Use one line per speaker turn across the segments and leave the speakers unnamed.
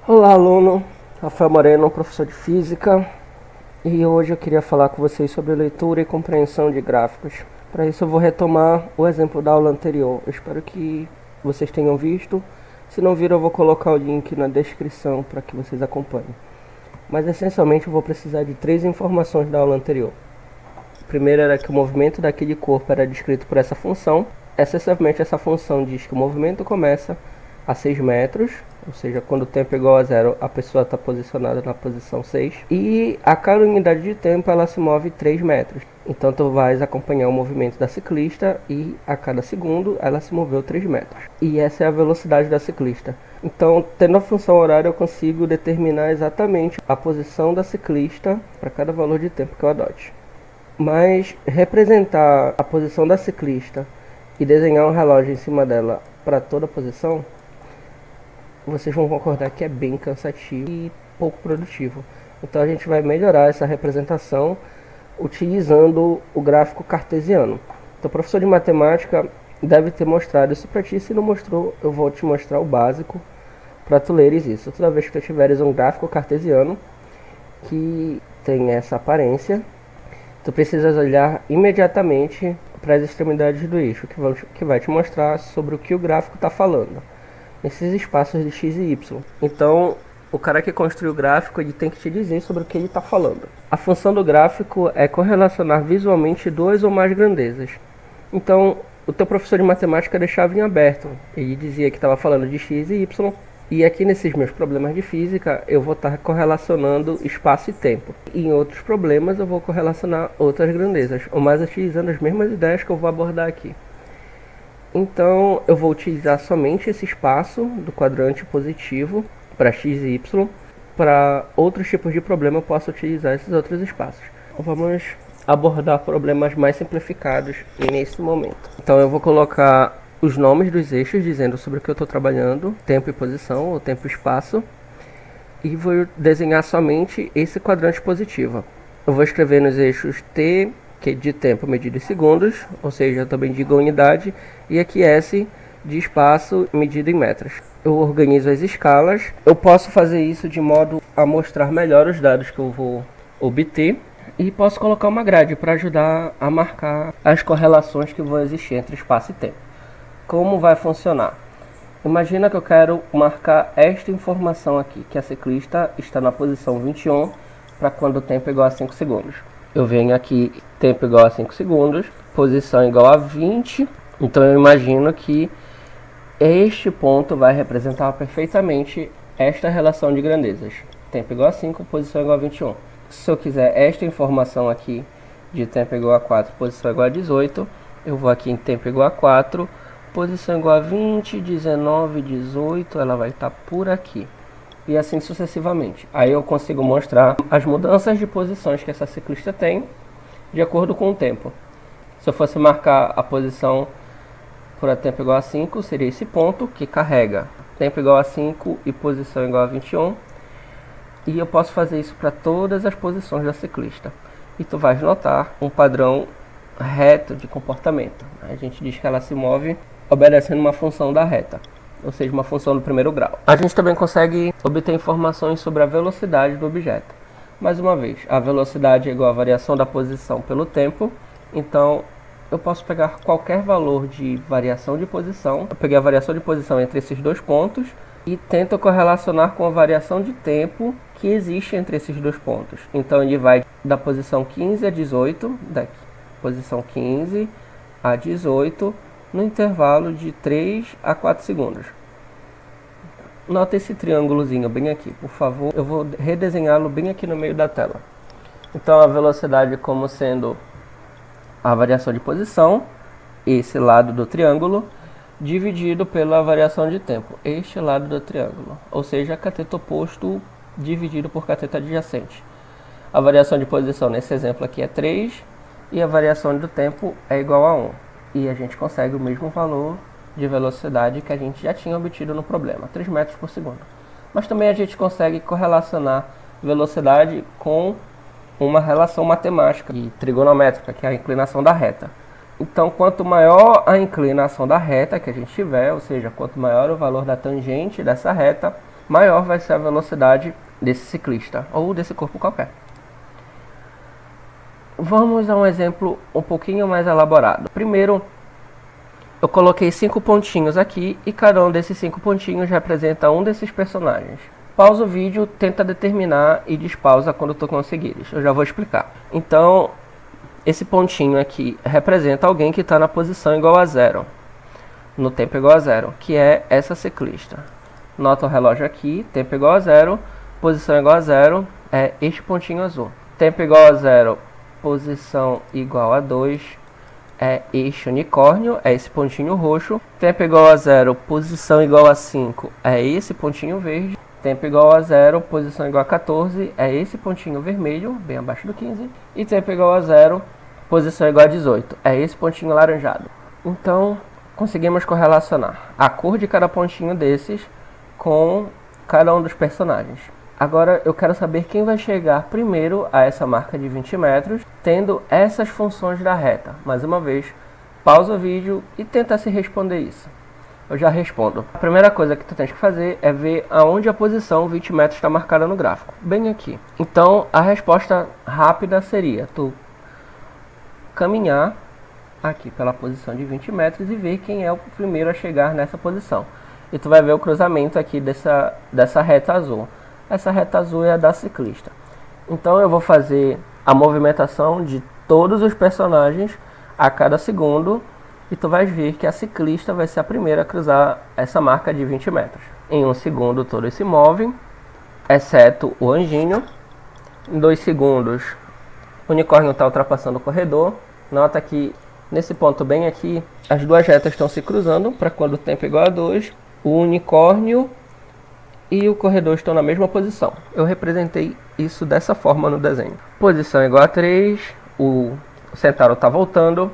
Olá, aluno. Rafael Moreno, professor de Física. E hoje eu queria falar com vocês sobre leitura e compreensão de gráficos. Para isso eu vou retomar o exemplo da aula anterior. Eu espero que vocês tenham visto. Se não viram, eu vou colocar o link na descrição para que vocês acompanhem. Mas essencialmente eu vou precisar de 3 informações da aula anterior. A primeira era que o movimento daquele corpo era descrito por essa função. Essencialmente essa função diz que o movimento começa a 6 metros, ou seja, quando o tempo é igual a 0, a pessoa está posicionada na posição 6. E a cada unidade de tempo ela se move 3 metros. Então tu vais acompanhar o movimento da ciclista e a cada segundo ela se moveu 3 metros. E essa é a velocidade da ciclista. Então, tendo a função horária, eu consigo determinar exatamente a posição da ciclista para cada valor de tempo que eu adote. Mas representar a posição da ciclista e desenhar um relógio em cima dela para toda a posição, vocês vão concordar que é bem cansativo e pouco produtivo. Então a gente vai melhorar essa representação utilizando o gráfico cartesiano. Então o professor de matemática deve ter mostrado isso para ti. Se não mostrou, eu vou te mostrar o básico para tu leres isso. Toda vez que tu tiveres um gráfico cartesiano que tem essa aparência, tu precisas olhar imediatamente para as extremidades do eixo, que vai te mostrar sobre o que o gráfico está falando nesses espaços de x e y. Então, o cara que construiu o gráfico, ele tem que te dizer sobre o que ele está falando. A função do gráfico é correlacionar visualmente duas ou mais grandezas. Então, o teu professor de matemática deixava em aberto. Ele dizia que estava falando de x e y. E aqui nesses meus problemas de física, eu vou estar correlacionando espaço e tempo. E em outros problemas, eu vou correlacionar outras grandezas, mas utilizando as mesmas ideias que eu vou abordar aqui. Então, eu vou utilizar somente esse espaço do quadrante positivo para x e y. Para outros tipos de problema, eu posso utilizar esses outros espaços. Então, vamos abordar problemas mais simplificados nesse momento. Então, eu vou colocar os nomes dos eixos, dizendo sobre o que eu estou trabalhando, tempo e posição, ou tempo e espaço. E vou desenhar somente esse quadrante positivo. Eu vou escrever nos eixos t, que é de tempo medido em segundos, ou seja, eu também digo a unidade, e aqui S de espaço medido em metros. Eu organizo as escalas. Eu posso fazer isso de modo a mostrar melhor os dados que eu vou obter, e posso colocar uma grade para ajudar a marcar as correlações que vão existir entre espaço e tempo. Como vai funcionar? Imagina que eu quero marcar esta informação aqui, que a ciclista está na posição 21 para quando o tempo é igual a 5 segundos. Eu venho aqui, tempo igual a 5 segundos, posição igual a 20. Então eu imagino que este ponto vai representar perfeitamente esta relação de grandezas. Tempo igual a 5, posição igual a 21. Se eu quiser esta informação aqui, de tempo igual a 4, posição igual a 18, eu vou aqui em tempo igual a 4, posição igual a 20, 19, 18, ela vai estar por aqui. E assim sucessivamente. Aí eu consigo mostrar as mudanças de posições que essa ciclista tem de acordo com o tempo. Se eu fosse marcar a posição por tempo igual a 5, seria esse ponto que carrega tempo igual a 5 e posição igual a 21. E eu posso fazer isso para todas as posições da ciclista. E tu vais notar um padrão reto de comportamento. A gente diz que ela se move obedecendo uma função da reta, ou seja, uma função do primeiro grau. A gente também consegue obter informações sobre a velocidade do objeto. Mais uma vez, a velocidade é igual à variação da posição pelo tempo. Então, eu posso pegar qualquer valor de variação de posição. Eu peguei a variação de posição entre esses dois pontos e tento correlacionar com a variação de tempo que existe entre esses dois pontos. Então, ele vai da posição 15 a 18, daqui, posição 15 a 18, no intervalo de 3 a 4 segundos. Nota esse triângulozinho bem aqui, por favor. Eu vou redesenhá-lo bem aqui no meio da tela. Então, a velocidade como sendo a variação de posição, esse lado do triângulo, dividido pela variação de tempo, este lado do triângulo. Ou seja, cateto oposto dividido por cateto adjacente. A variação de posição nesse exemplo aqui é 3 e a variação do tempo é igual a 1. E a gente consegue o mesmo valor de velocidade que a gente já tinha obtido no problema, 3 metros por segundo. Mas também a gente consegue correlacionar velocidade com uma relação matemática e trigonométrica, que é a inclinação da reta. Então, quanto maior a inclinação da reta que a gente tiver, ou seja, quanto maior o valor da tangente dessa reta, maior vai ser a velocidade desse ciclista, ou desse corpo qualquer. Vamos a um exemplo um pouquinho mais elaborado. Primeiro, eu coloquei 5 pontinhos aqui, e cada um desses 5 pontinhos representa um desses personagens. Pausa o vídeo, tenta determinar e despausa quando tu conseguires. Eu já vou explicar. Então, esse pontinho aqui representa alguém que está na posição igual a 0. No tempo igual a 0, que é essa ciclista. Nota o relógio aqui, tempo igual a 0, posição igual a 0, é este pontinho azul. Tempo igual a 0, posição igual a 2, é este unicórnio, é esse pontinho roxo. Tempo igual a 0, posição igual a 5, é esse pontinho verde. Tempo igual a 0, posição igual a 14, é esse pontinho vermelho, bem abaixo do 15. E tempo igual a 0, posição igual a 18, é esse pontinho laranjado. Então, conseguimos correlacionar a cor de cada pontinho desses com cada um dos personagens. Agora eu quero saber quem vai chegar primeiro a essa marca de 20 metros, tendo essas funções da reta. Mais uma vez, pausa o vídeo e tenta se responder isso. Eu já respondo. A primeira coisa que tu tens que fazer é ver aonde a posição 20 metros está marcada no gráfico. Bem aqui. Então, a resposta rápida seria tu caminhar aqui pela posição de 20 metros e ver quem é o primeiro a chegar nessa posição. E tu vai ver o cruzamento aqui dessa reta azul. Essa reta azul é a da ciclista. Então eu vou fazer a movimentação de todos os personagens a cada segundo. E tu vais ver que a ciclista vai ser a primeira a cruzar essa marca de 20 metros. Em 1 segundo todos se movem, exceto o anjinho. Em 2 segundos o unicórnio está ultrapassando o corredor. Nota que nesse ponto bem aqui, as duas retas estão se cruzando para quando o tempo é igual a 2, o unicórnio e o corredor estão na mesma posição. Eu representei isso dessa forma no desenho. Posição igual a 3, o centauro está voltando,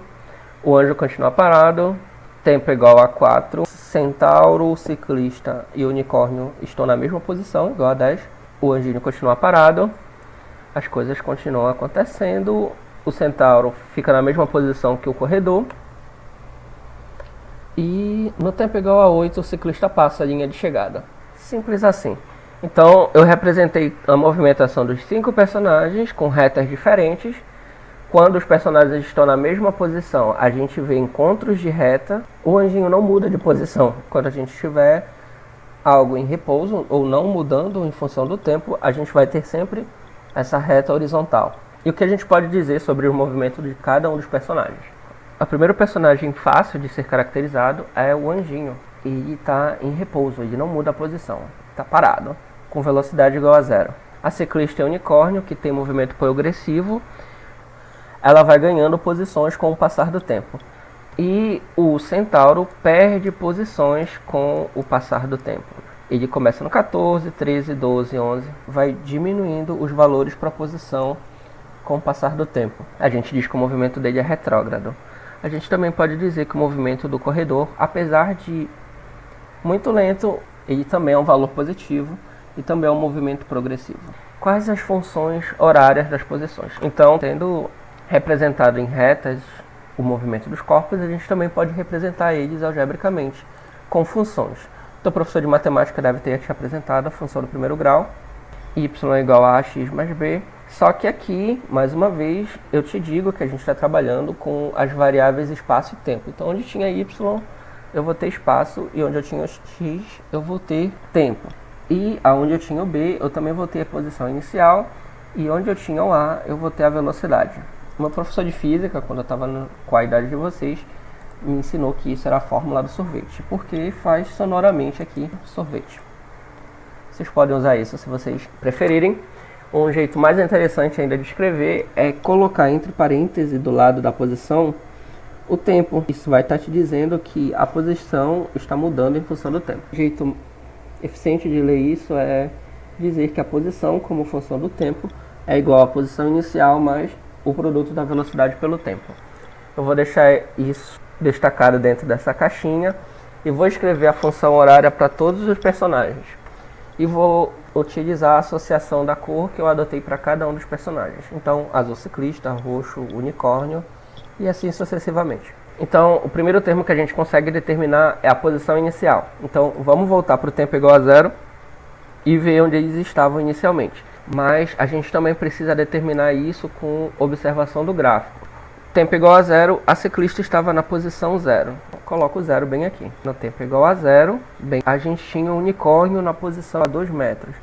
o anjo continua parado, tempo igual a 4, centauro, ciclista e unicórnio estão na mesma posição, igual a 10, o anjinho continua parado, as coisas continuam acontecendo, o centauro fica na mesma posição que o corredor, e no tempo igual a 8 o ciclista passa a linha de chegada. Simples assim. Então eu representei a movimentação dos 5 personagens com retas diferentes. Quando os personagens estão na mesma posição, a gente vê encontros de reta. O anjinho não muda de posição. Quando a gente tiver algo em repouso ou não mudando em função do tempo, a gente vai ter sempre essa reta horizontal. E o que a gente pode dizer sobre o movimento de cada um dos personagens? O primeiro personagem fácil de ser caracterizado é o anjinho. Ele está em repouso, ele não muda a posição. Está parado, com velocidade igual a 0. A ciclista é o unicórnio, que tem movimento progressivo. Ela vai ganhando posições com o passar do tempo. E o centauro perde posições com o passar do tempo. Ele começa no 14, 13, 12, 11, vai diminuindo os valores para a posição com o passar do tempo. A gente diz que o movimento dele é retrógrado. A gente também pode dizer que o movimento do corredor, apesar de muito lento, ele também é um valor positivo e também é um movimento progressivo. Quais as funções horárias das posições? Então, tendo representado em retas o movimento dos corpos, a gente também pode representar eles algebricamente com funções. Então, o professor de matemática deve ter te apresentado a função do primeiro grau, y é igual a x mais b. Só que aqui, mais uma vez, eu te digo que a gente está trabalhando com as variáveis espaço e tempo. Então, onde tinha y, eu vou ter espaço, e onde eu tinha x, eu vou ter tempo. E aonde eu tinha o b, eu também vou ter a posição inicial, e onde eu tinha o a, eu vou ter a velocidade. O meu professor de física, quando eu estava com a idade de vocês, me ensinou que isso era a fórmula do sorvete, porque faz sonoramente aqui sorvete. Vocês podem usar isso se vocês preferirem. Um jeito mais interessante ainda de escrever é colocar entre parênteses do lado da posição o tempo. Isso vai estar te dizendo que a posição está mudando em função do tempo. Um jeito eficiente de ler isso é dizer que a posição como função do tempo é igual à posição inicial mais o produto da velocidade pelo tempo. Eu vou deixar isso destacado dentro dessa caixinha e vou escrever a função horária para todos os personagens. E vou utilizar a associação da cor que eu adotei para cada um dos personagens. Então, azul ciclista, roxo unicórnio e assim sucessivamente. Então, o primeiro termo que a gente consegue determinar é a posição inicial. Então, vamos voltar para o tempo igual a 0. e ver onde eles estavam inicialmente. Mas a gente também precisa determinar isso com observação do gráfico. Tempo igual a zero, a ciclista estava na posição zero. Coloco o zero bem aqui. No tempo igual a zero, a gente tinha um unicórnio na posição a 2 metros.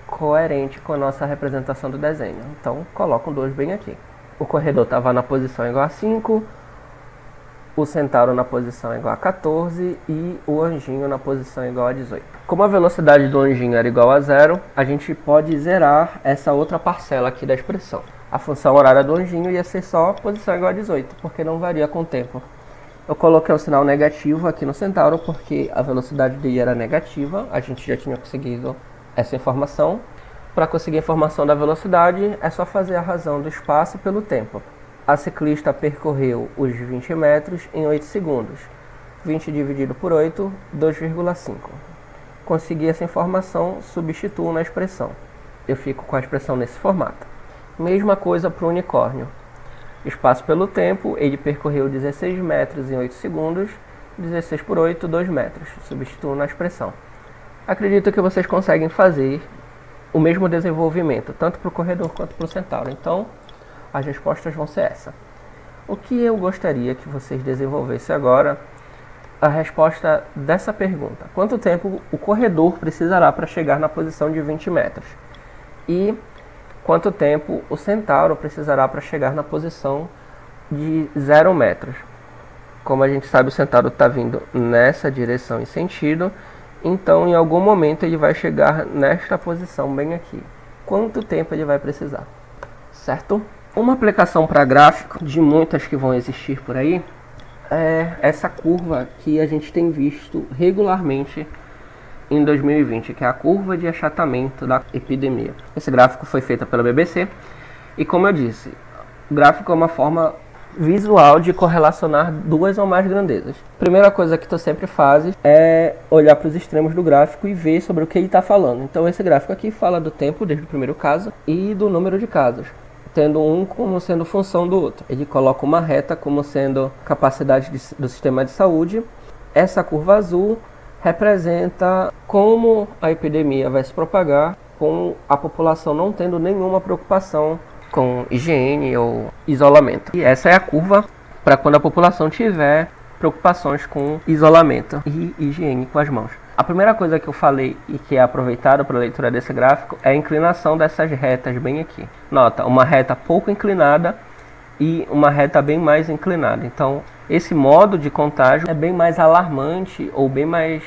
Coerente com a nossa representação do desenho. Então, coloco um 2 bem aqui. O corredor estava na posição igual a 5, o centauro na posição igual a 14 e o anjinho na posição igual a 18. Como a velocidade do anjinho era igual a zero, a gente pode zerar essa outra parcela aqui da expressão. A função horária do anjinho ia ser só posição igual a 18, porque não varia com o tempo. Eu coloquei um sinal negativo aqui no centauro, porque a velocidade dele era negativa, a gente já tinha conseguido essa informação. Para conseguir a informação da velocidade, é só fazer a razão do espaço pelo tempo. A ciclista percorreu os 20 metros em 8 segundos. 20 dividido por 8, 2,5. Consegui essa informação, substituo na expressão. Eu fico com a expressão nesse formato. Mesma coisa para o unicórnio. Espaço pelo tempo, ele percorreu 16 metros em 8 segundos. 16 por 8, 2 metros. Substituo na expressão. Acredito que vocês conseguem fazer o mesmo desenvolvimento, tanto para o corredor quanto para o centauro. Então, as respostas vão ser essa. O que eu gostaria que vocês desenvolvessem agora, a resposta dessa pergunta. Quanto tempo o corredor precisará para chegar na posição de 20 metros? E quanto tempo o centauro precisará para chegar na posição de 0 metros? Como a gente sabe, o centauro está vindo nessa direção e sentido, então em algum momento ele vai chegar nesta posição bem aqui. Quanto tempo ele vai precisar? Certo? Uma aplicação para gráfico, de muitas que vão existir por aí, é essa curva que a gente tem visto regularmente em 2020, que é a curva de achatamento da epidemia. Esse gráfico foi feito pela BBC e, como eu disse, o gráfico é uma forma visual de correlacionar duas ou mais grandezas. Primeira coisa que tu sempre fazes é olhar para os extremos do gráfico e ver sobre o que ele está falando. Então esse gráfico aqui fala do tempo desde o primeiro caso e do número de casos, tendo um como sendo função do outro. Ele coloca uma reta como sendo capacidade do sistema de saúde. Essa curva azul representa como a epidemia vai se propagar, com a população não tendo nenhuma preocupação com higiene ou isolamento. E essa é a curva para quando a população tiver preocupações com isolamento e higiene com as mãos. A primeira coisa que eu falei e que é aproveitado para a leitura desse gráfico é a inclinação dessas retas bem aqui. Nota, uma reta pouco inclinada e uma reta bem mais inclinada. Então, esse modo de contágio é bem mais alarmante ou bem mais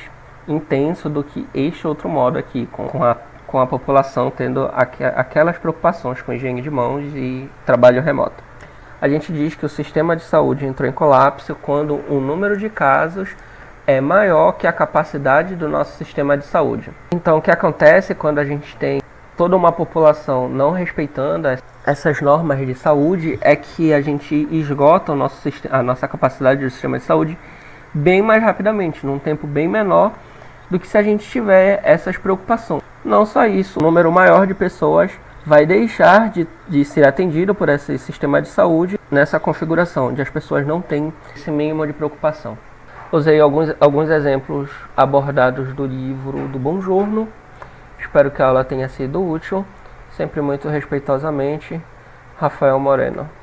intenso do que este outro modo aqui, com a população tendo aquelas preocupações com higiene de mãos e trabalho remoto. A gente diz que o sistema de saúde entrou em colapso quando o número de casos é maior que a capacidade do nosso sistema de saúde. Então, o que acontece quando a gente tem toda uma população não respeitando essas normas de saúde é que a gente esgota a nossa capacidade do sistema de saúde bem mais rapidamente, num tempo bem menor do que se a gente tiver essas preocupações. Não só isso, o número maior de pessoas vai deixar de ser atendido por esse sistema de saúde nessa configuração, onde as pessoas não têm esse mínimo de preocupação. Usei alguns exemplos abordados do livro do Buongiorno. Espero que a aula tenha sido útil. Sempre muito respeitosamente, Rafael Moreno.